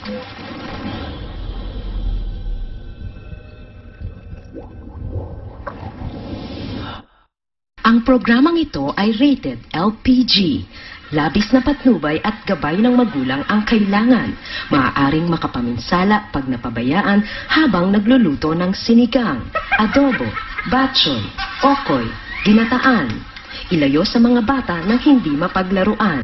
Ang programang ito ay rated LPG. Labis na patnubay at gabay ng magulang ang kailangan. Maaaring makapaminsala pag napabayaan habang nagluluto ng sinigang, adobo, batchoy, okoy, ginataan. Ilayo sa mga bata nang hindi mapaglaruan.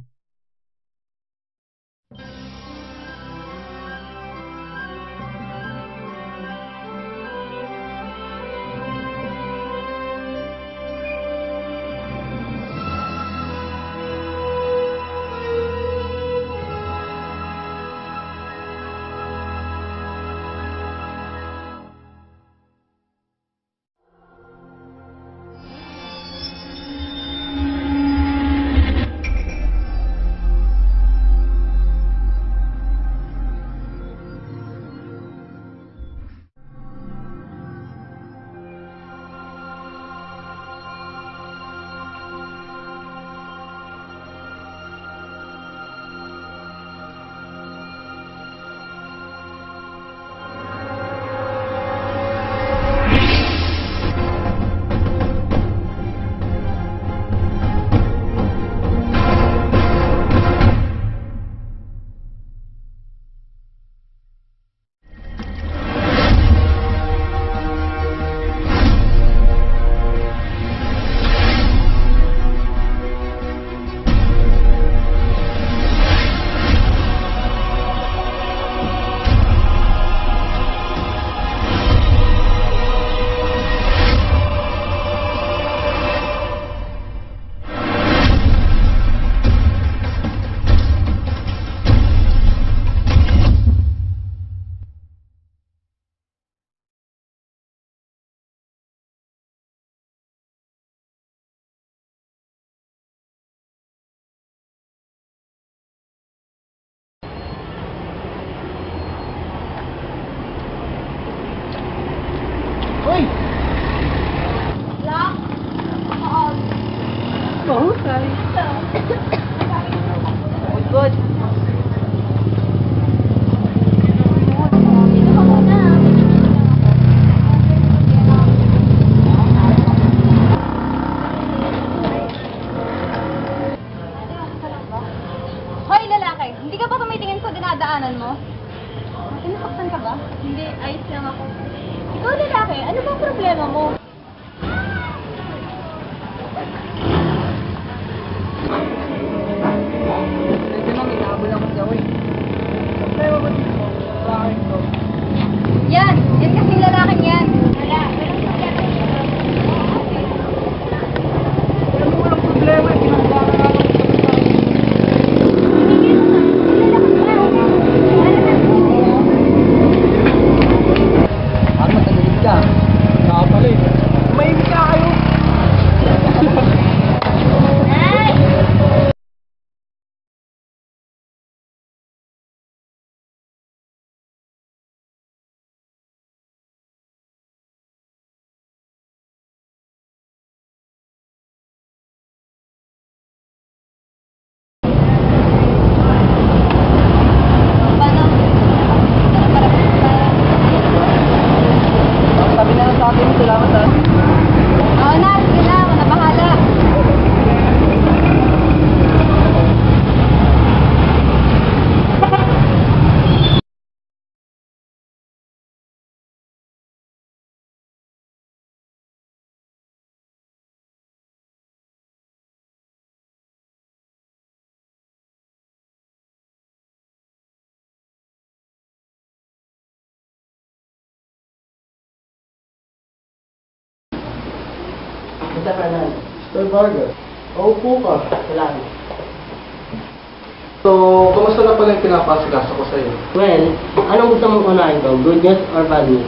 Uy! Lock? Mahusay. Good. Dito ka muna. Hoy, lalaki! Hindi ka ba tumitingin sa dinadaanan mo? Tinasaktan ka ba? Hindi, ayos lang ako. Ikaw, lalaki, ano bang problema mo? Pwede nang inaabol ako sa gawin. Problema ba dito? Bakit ko? Yan! Yan kasing lalaking yan! Wala, Alam mo walang problema. Ginagawa ka lang sa Ano matagalit ka? Nakapalik. Mahimik ka kayo. Sabi na lang sa akin. Salamat ha. Oo na, sige na, ako na bahala. Mr. Fernandez. Mr. Vargas. Paupo ka. Salamat. So, kamusta na pala yung pinapasikaso ko sa'yo? Well, anong gusto mong unahin ko? Good news or bad news?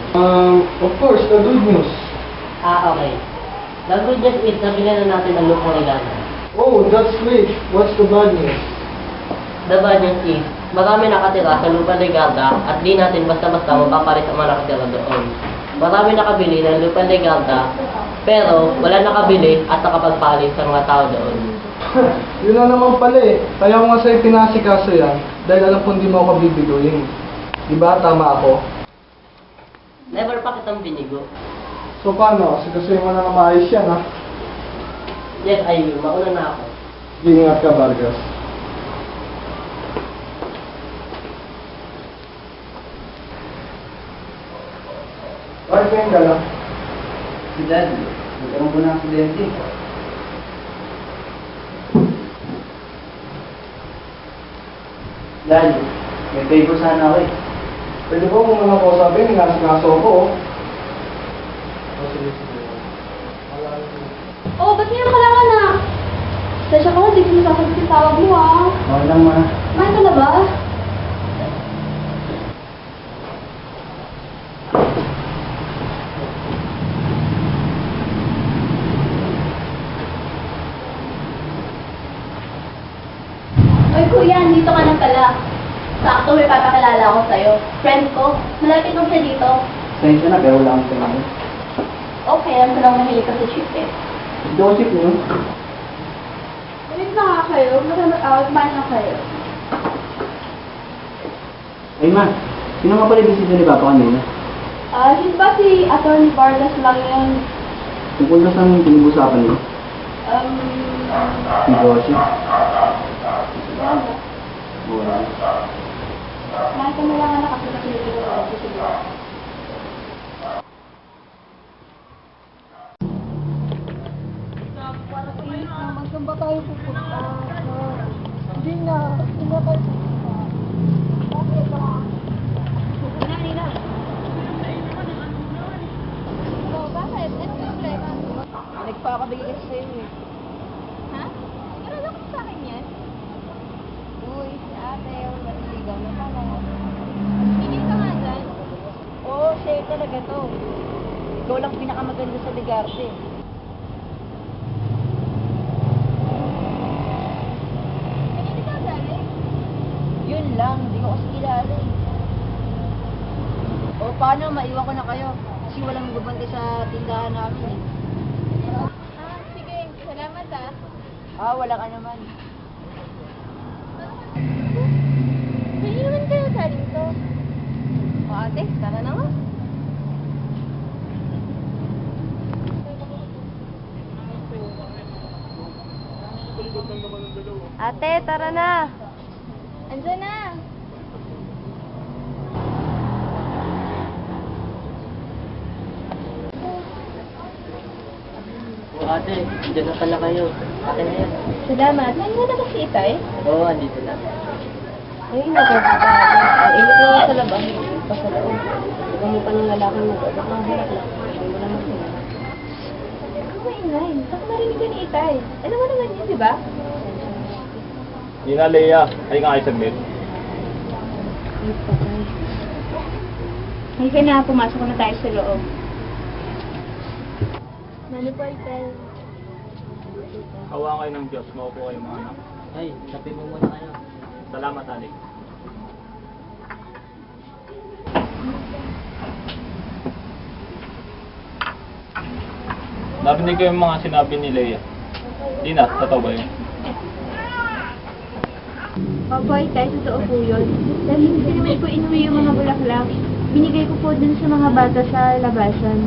Of course, the good news. Okay. The good news is nabili na natin ang lupang regalo. Oh, that's great. What's the bad news? The bad news is, marami nakatira sa lupang regalda at di natin basta-basta mapapalit ang mga nakatira doon. Marami nakabili ng lupang regalda, pero wala nakabili at nakapagpalit sa mga tao doon. Yun na naman pala eh. Kaya ko nga sa'yo pinasikaso yan dahil alam kong di mo ako bibiguin. Di ba tama ako? Never pa kitang binigo. So paano? Sigasuhin mo na maayos yan, ha? Yes, I will. Mauna na ako. Ingat ka, Vargas. Bakit ngayon ka lang? Si Dad, nagkaroon po ng aksidente. Dad, may favor sana ako eh. Pwede po kung mga kausapin, nasa ko, oh. Sige. Oh, ba't ngayon ka lang anak? Sasya ko, di ko nasasagot yung tawag mo ah. Okay lang, ma. Kumain ka na ba? Oy kuya, dito ka na pala. Sakto, may papakilala ako sa'yo. Friend ko, malapit lang siya dito. Pasensya na, pero wala akong sinabi. Okay, alam ko lang mahilig ka sa chip eh. Si Joseph niyo? Ulit na nga kayo, kumain na kayo. Ay ma, sino nga pala bisita ni Papa kanina? Yun ba si Atty. Vargas lang yun? Tungkol na saan pinag-usapan niyo? Si Joseph? Yan. Wala. Kumain ka na lang anak kasi nakilig ko ako siguro. Saan ba tayo pupunta? Hindi na tayo pupunta. Bakit ba? Nina. Oh, bakit? Ano problema? Nagpakabigay kasi sa'yo eh. Ha? Sigurado ko sa akin yan? Uy, si ate, matiligaw na pala. Hindi ka nga dyan? Oo, siya talaga to. Ikaw lang pinakamaganda sa Ligarte. Yun lang, hindi ko kasi kilala eh. O paano, maiwan ko na kayo. Kasi walang gubante sa tindahan namin eh. Sige, salamat wala ka naman. Hindi naman kayo galing to. O ate, tara na nga. Ate, tara na. Andiyan na. O ate, dyan na pala kayo. Ate na yan. Salamat. Nandiyan na ba si Itay? Oo, andito na. Ay, nagkakita. Ang init na nga sa labas. Pa sa loob. Huwag mo pa ng lalaki mo. Baka halak lang. Hindi mo naman sila. Ano ba inay? Baka marinig ka ni Itay. Alam mo naman yun, di ba? Nina Lea, ay nga kayo saglit. Halika na, pumasok na tayo sa loob. Mano po, Itay? Hawa kayo ng Diyos, maupo kayo mga anak. Ay, sabi mo muna kayo. Salamat, Alik. Narinig ko yung mga sinabi ni Lea. Dina, totoo ba yun? Opo, Itay, totoo po yun. Dahil hindi naman po inuwi yung mga bulaklak. Binigay ko po dun sa mga bata sa labasan.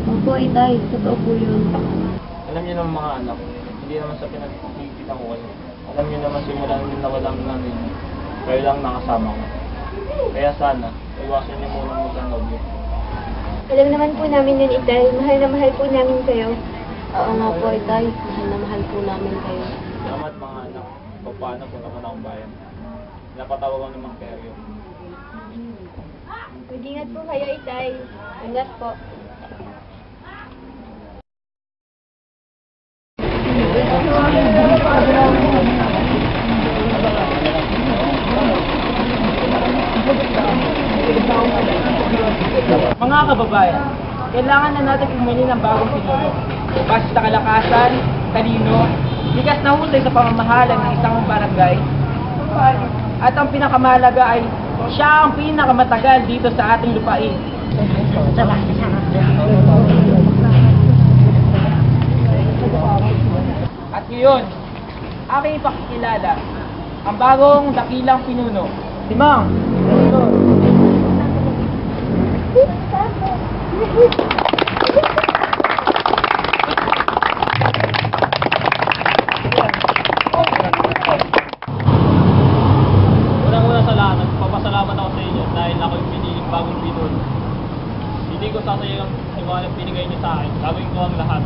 Opo, Itay, totoo po yun. Alam niyo naman mga anak, hindi naman sa pinagkikita ko kayo. Alam niyo naman simula nung nawalan namin, kayo lang nakasama ko. Kaya sana, iwasan niyo muna mag-anobyo. Alam naman po namin yun, Itay. Mahal na mahal po namin kayo. Oo nga po, Itay. Mahal na mahal po namin kayo. Salamat mga anak. Paano po naman akong bayan. Napatawag ako ng mga peryo. Mag-ingat po kayo, Itay. Ingat po. Mga kababayan, kailangan na natin pumili ng bagong pinuno. Base sa kalakasan, talino, likas na husay sa pamamahala ng isang barangay. At ang pinakamahalaga ay siya ang pinakamatagal dito sa ating lupain. At ngayon, aking ipakikilala ang bagong dakilang pinuno, si Mang. Unang-una sa lahat, nagpapasalamat ako sa inyo dahil ako yung piniling bagong pinuno. Hindi ko sasayang yung mga pinigay niyo sa akin. Gagawin ko ang lahat.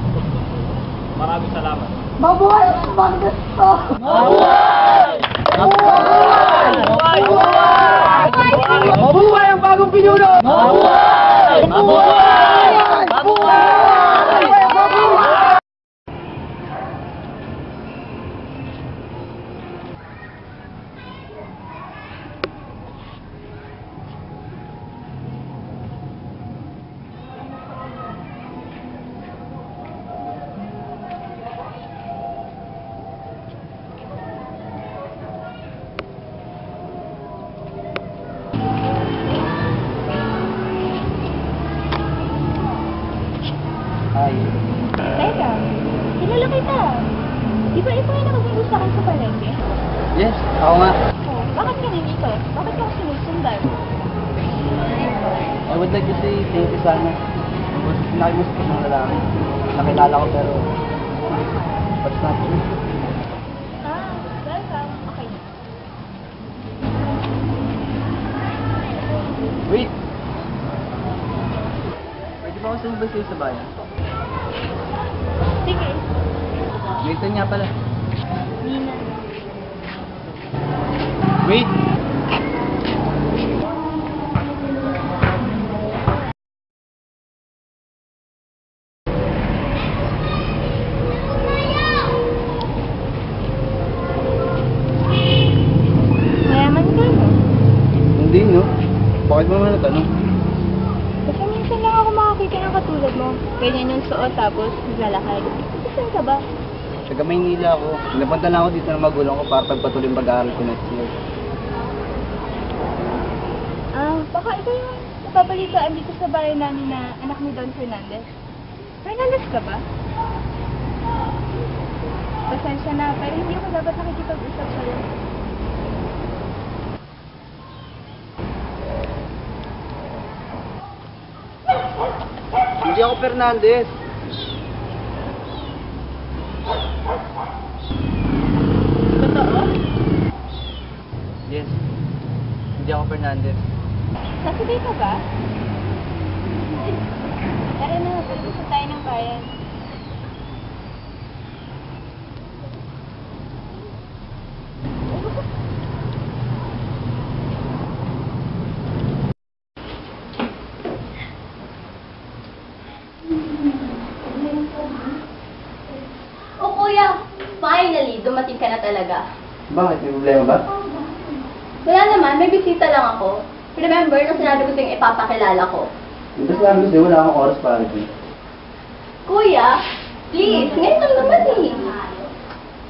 Maraming salamat. Mabuhay ang pagdasto! Mabuhay ang bagong pinuno! Ay, Teka, kilala kita. Di ba ikaw yung nakagulong sa akin sa palengke? yes, ako nga. Oh, bakit ka nandito? Bakit ka sinusundan? I would like to say thank you sana. Nakimusap ko ng lalaki. Nakilala ko pero but not true. Ah, welcome. Okay. Wait! Pwede ba ako sumabay sa'yo sa bayan? Sige. Nathan nga pala. Nina. Wait! Mayaman ka, no? Hindi, no? Bakit mo naman natanong? Kasi minsan lang ako makakita ng katulad mo. Ganyan yung suot tapos naglalakad. Saan ka ba? Taga Maynila ako. Napunta lang ako dito ng magulang ko para pagpatuloy yung pag-aaral ko next year. Ah, baka ikaw yung napapalitaan dito sa bahay namin na anak ni Don Fernandez. Fernandez ka ba? Pasensya na, pero hindi ako dapat nakikipag-usap sa'yo. Hindi ako Fernandez. Totoo? Yes. Hindi ako Fernandez. Nasabay ka ba? Tara na, pag-usap tayo ng bayan. O kuya, finally, dumating ka na talaga. Bakit? May problema ba? Wala naman, may bisita lang ako. Remember, nung sinabi ko sa'yo ipapakilala ko. Ito lang gusto, wala akong oras para dito. Kuya, please, ngayon lang naman eh.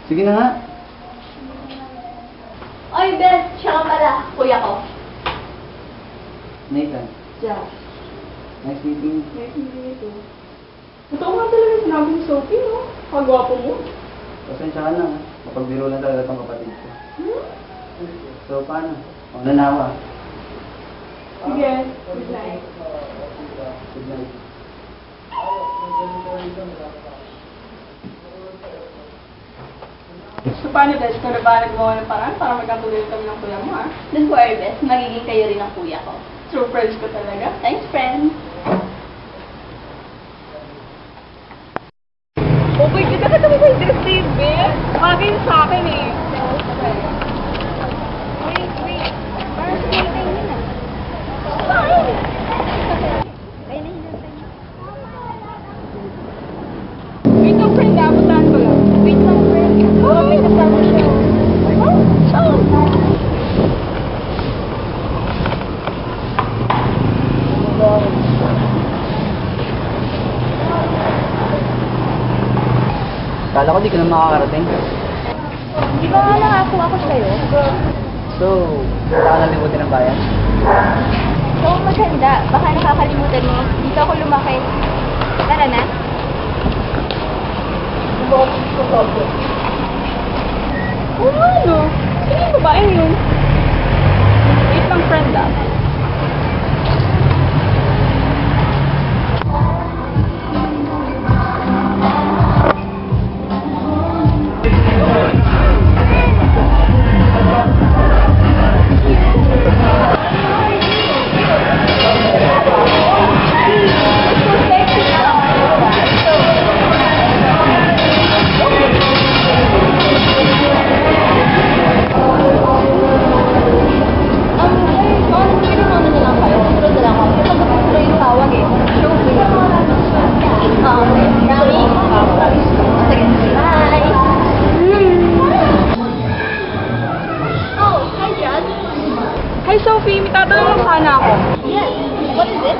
Sige na nga. Oy, Beth, siya ka pala, kuya ko. Nathan. Josh. Nice meeting you. Nice meeting you too. Ito nga talaga sinabi ni Sophie, no? Kagwapo mo. Pasensya ka na. Kapag biro lang talaga itong kapatid ko. So, paano? O, nanawa. Sige, good night. Good night. So paano guys, kung nabanag mo ng paraan para magkatuloy kami ng kuya mo, ah? Don't worry, Beth, magiging kayo rin ang kuya ko. True friends ko talaga. Thanks, friend. Okay, kita ka naman yung dress tape, Beth. Bagay sa akin eh. Wait. Parang sige kayo yun ah. Fine. Kaya na hinantay niyo. Wait lang friend, napuntahan ko lang. Wait lang, friend. Oh, may kasama siya. Kala ko di ka na makakarating. Di ba nga nangako ako sa'yo? So, wala ka nalimutin ng bayan? So, maganda. Baka nakakalimutan mo. Dito ako lumaki. Tara na. Oo nga, no? Sino yung babae yun? Wait lang friend, ah. Hi, Sophie. May tatanong lang sana ako. Yes. What is it?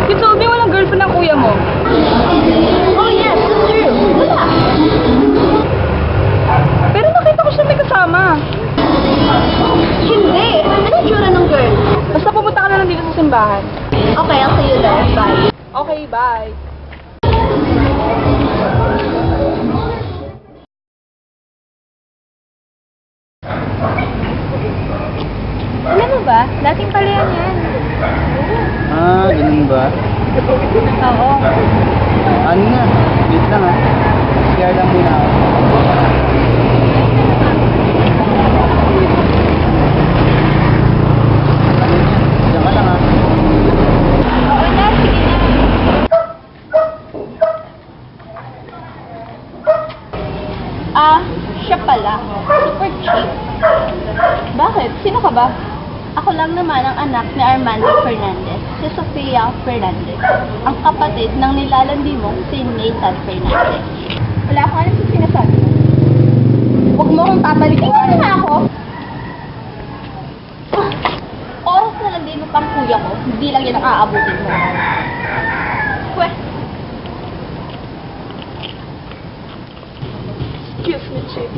Si Sophie, walang girlfriend ng kuya mo. Oh, yes. That's true. Wala. Pero nakita ko siya may kasama. Hindi. Ano tsura ng girl? Basta pumunta ka na lang dito sa simbahan. Okay, I'll see you there. Bye. Okay, bye. Alam mo ba? Dating pala yan. Ah, ganun ba? Oo. Ano na? Wait lang ah. Share lang muna ako. Diyan ka lang ah. Oo na, sige na. Ah, siya pala. Super cheap. Bakit? Sino ka ba? Ako lang naman ang anak ni Armando Fernandez, si Sofia Fernandez, ang kapatid ng nilalandi mong si Nathan Fernandez. Wala akong alam sa sinasabi mo. Huwag mo akong tatalikin. Tingnan na ako! Oras na lang din mo pang kuya ko, hindi lang yan ang aabutin mo. Pwes, Excuse me, Chief.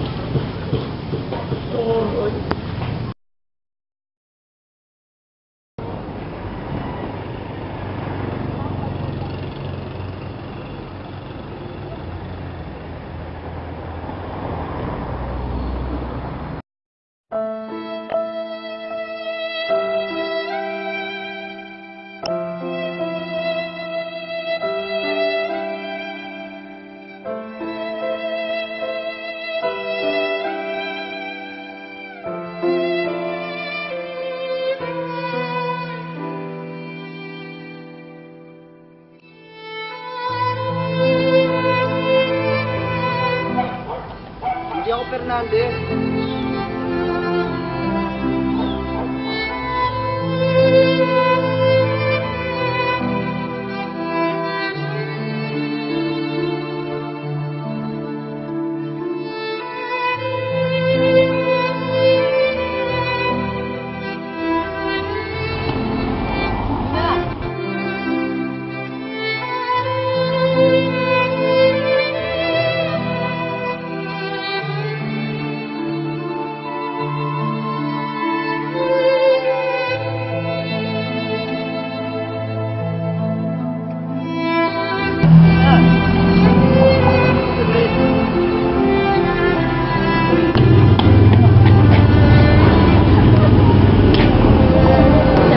Hindi ako Fernandez.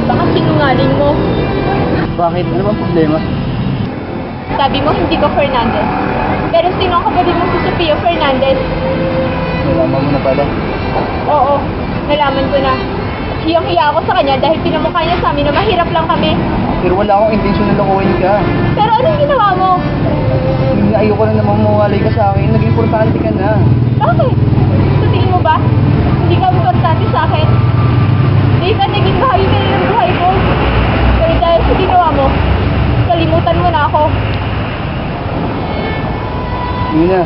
Baka sinungaling mo. Bakit? Ano bang problema? Sabi mo hindi ko Fernandez. Pero sino ang kapatid mo si Sofia Fernandez? Nalaman mo na pala. Oo, nalaman ko na. Hiyang-hiya ako sa kanya dahil pinamukha niya sa amin na mahirap lang kami. Pero wala akong intensyon na lokohin ka. Pero anong ginawa mo? Hindi na ayoko na naman mawalay ka sa akin. Naging importante ka na. Bakit? Sa tingin mo ba? Hindi ka importante sa akin? Hindi ka naging bahagi ng buhay ko. Pero dahil sa ginawa mo, kalimutan mo na ako. Yun na.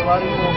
Pari mo.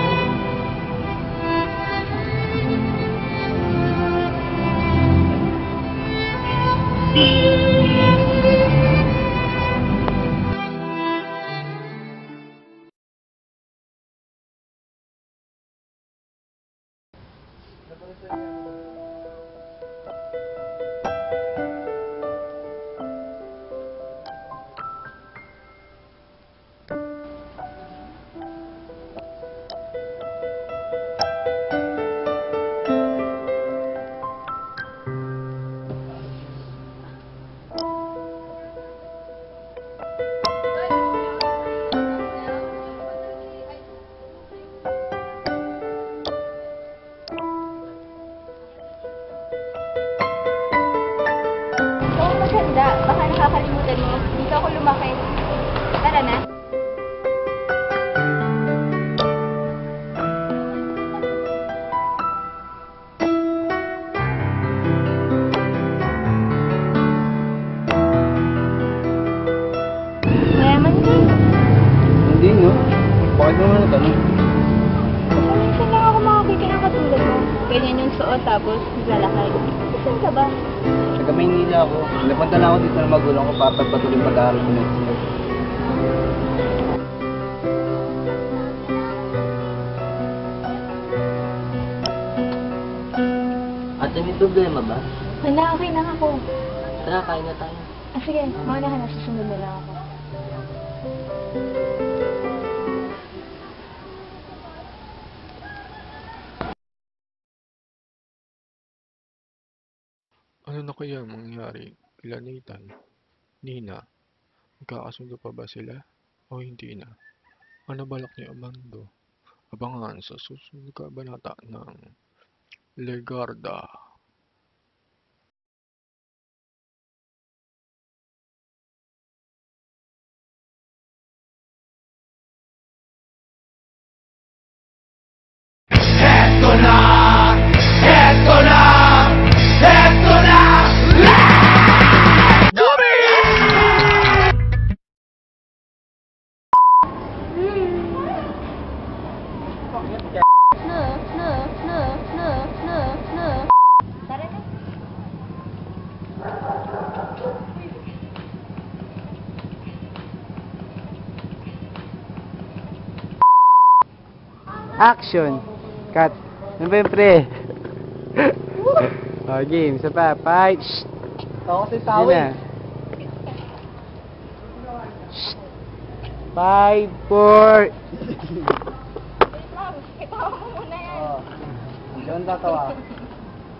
Oo, maganda. Baka nakakalimutan mo. Dito ako lumaki. Tara na. Mayaman ka. Hindi, no? Bakit mo naman natanong? Kasi minsan lang ako makakita ng katulad mo. ganyan yung suot tapos lalakad. Saan ka ba? Taga Maynila ako. Napunta na ako dito ng magulang ko para pagpatuloy pag-aaral ko next year. Ate, may problema ba? Wala, okay lang ako. Tara, kain na tayo. Ah, sige, mauna ka na, susunod na lang ako. Ano na kaya ang mangyari kila Nathan? Nina, magkakasundo pa ba sila? O hindi na? Ano balak ni Amando? Abangan sa susunod na kabanata ng Legarda. Tara na. Action! Cut! Ano ba yung pre? Oh, game. Isa pa. Fight! Shh! Ako si Yun Sawi. na. Shh! 5, 4... Itawa mo muna yan. Oh. Diyan tatawa.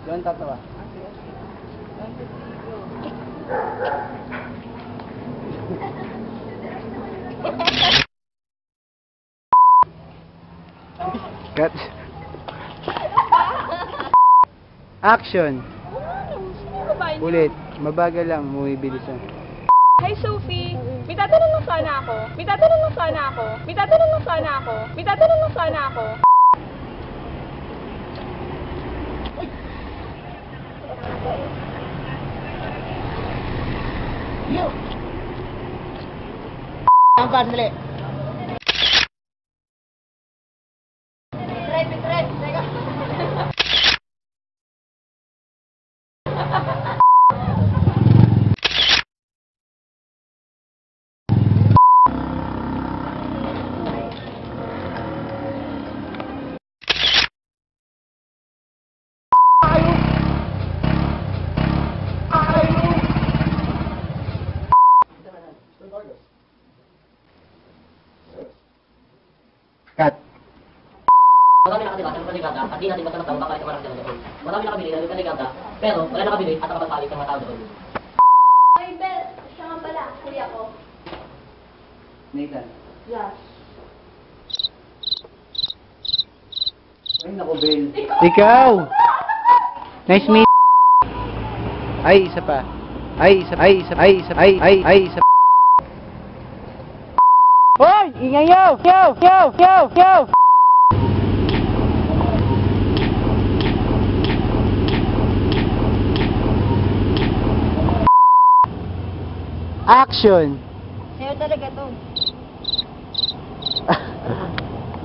Diyan tatawa. Cut. Action. Sino ba yun? Ulit. Mabagal lang. Bumibilisan. Hi, Sophie. May tatanong lang sana ako. May tatanong lang sana ako. May tatanong lang sana ako. May tatanong lang sana ako. Cut. Marami nakatira sa Lupaligada at di natin basta-basta mapapalik ang mga nakatira doon. Marami nakabili ng Lupaligada, pero wala nakabili at nakapagpalit ng mga tao doon. Ay, Bel, siya nga pala, kuya ko. Nathan. Yes. Ay, naku, Bel. Ikaw! Nice meet. Ay, isa pa. Ay, isa, ay, isa, ay, isa, ay, isa. Hoy! Ingay yo! Yo! Action! Sa'yo talaga to.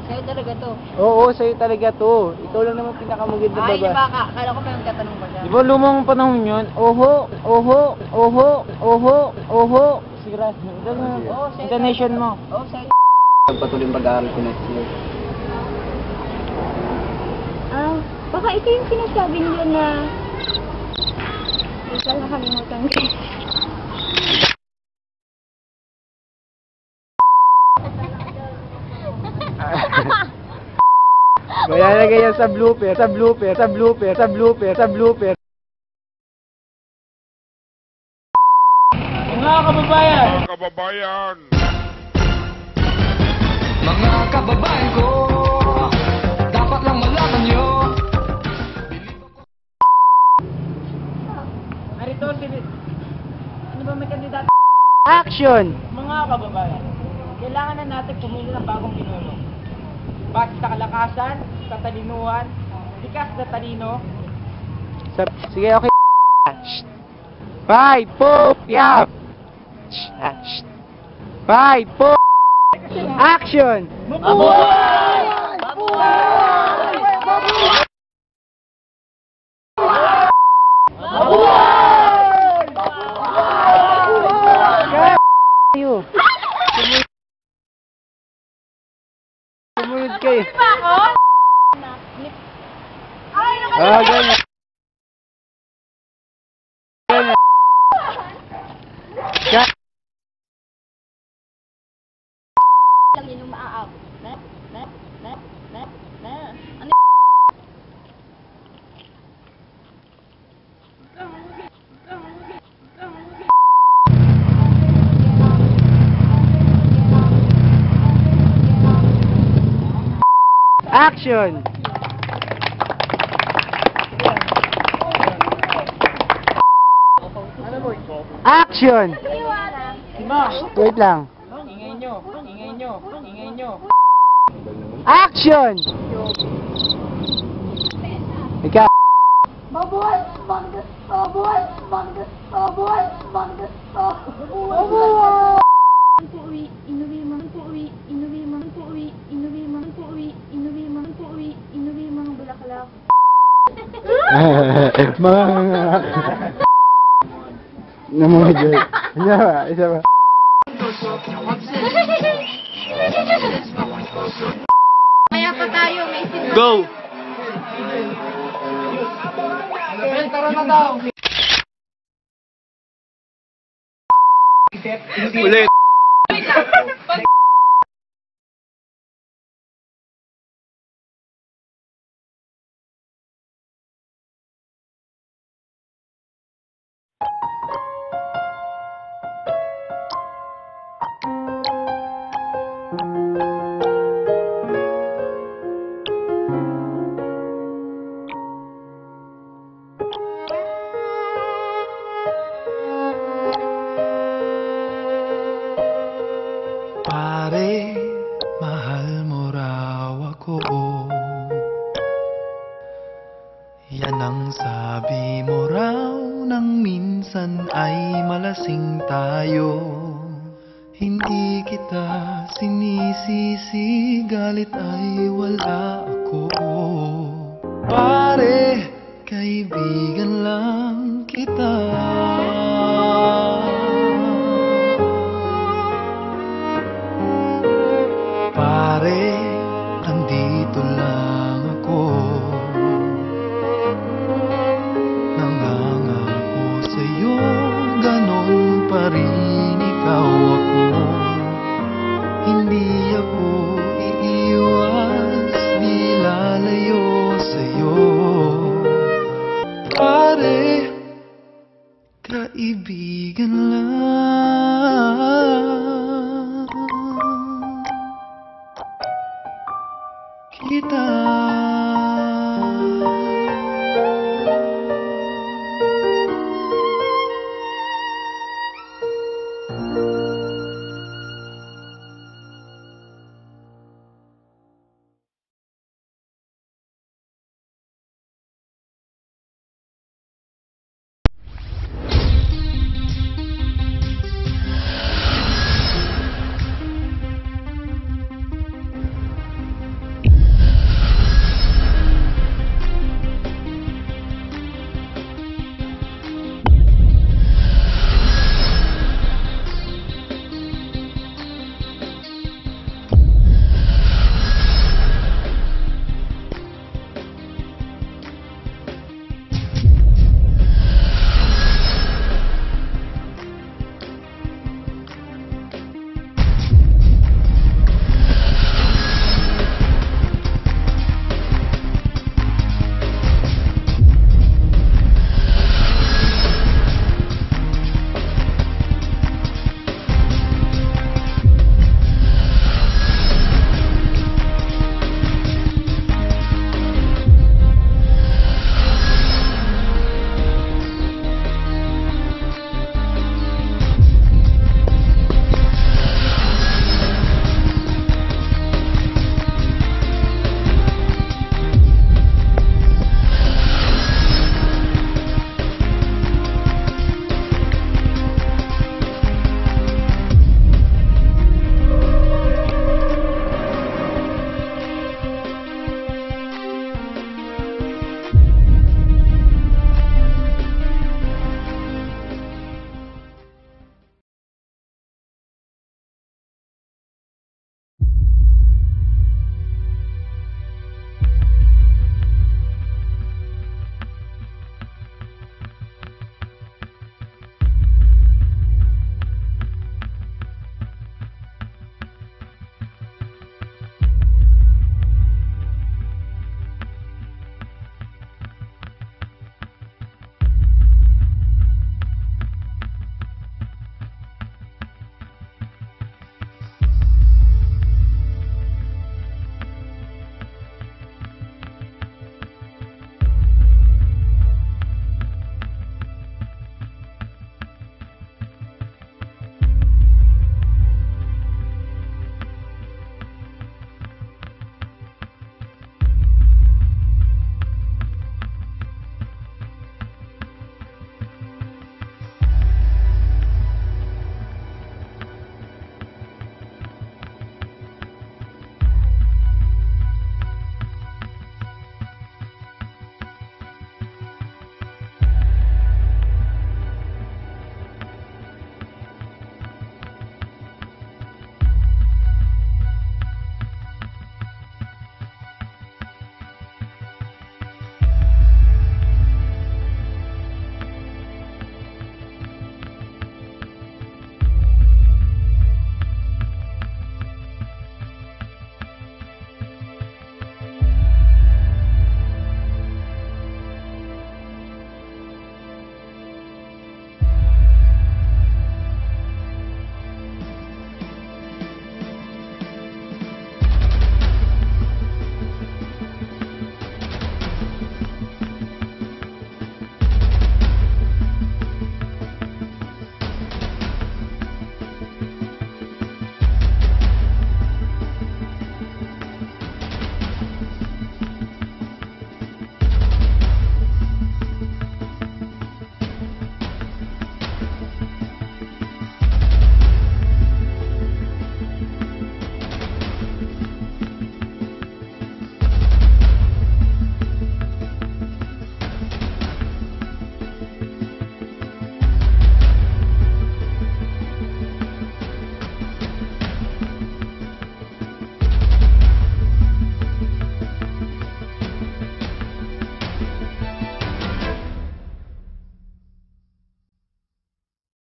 Sa'yo talaga to. Oo, sa'yo talaga to. Ikaw lang naman pinakamaganda Ay, di baba. ba? Akala ko may magtatanong pa siya. Di ba lumang panahon yun? Oho. Sira. Oo, sa'yo Intonation mo. Oo, sa'yo. Pagpatuloy pag-aaral ko next year. Ah, baka ito yung sinasabi nila na... Ito lang nakalimutan ko. Malalagay yan sa blooper. Mga kababayan! Mga kababayan ko, dapat lang malaman nyo. Narito si... Ano ba may kandidato? Action! Mga kababayan, kailangan na natin pumili ng bagong pinuno. Base sa kalakasan, katalinuhan, likas na talino, Sige, okay. 5, 4, yeah. 5, 4, action! mabuhay! Oh, ganyan. Ganyan. Lang yun yung maaabot. Ano Action! Action! Wait lang. Ingay nyo. Ingay nyo. Ingay nyo. Action! Ikaw. Mabuhay bang gusto? Mabuhay bang gusto? Mabuhay bang gusto? Mabuhay! Puwi, inuwi mang puwi, inuwi mang puwi, inuwi mang puwi, inuwi mang puwi, inuwi mang bulaklak. Namumudyo. Isa ba? Kaya pa tayo, may sinunod. Go! Tara na daw. Ulit. Pare, mahal mo raw ako. Yan ang sabi mo raw nang minsan ay malasing tayo. Hindi kita sinisisi, galit ay wala ako. Pare, kaibigan lang kita. Pare, andito lang ako. Nangangako sa'yo, ganon pa rin ikaw ako. Hindi ako iiwas, di lalayo sa'yo. Pare, kaibigan lang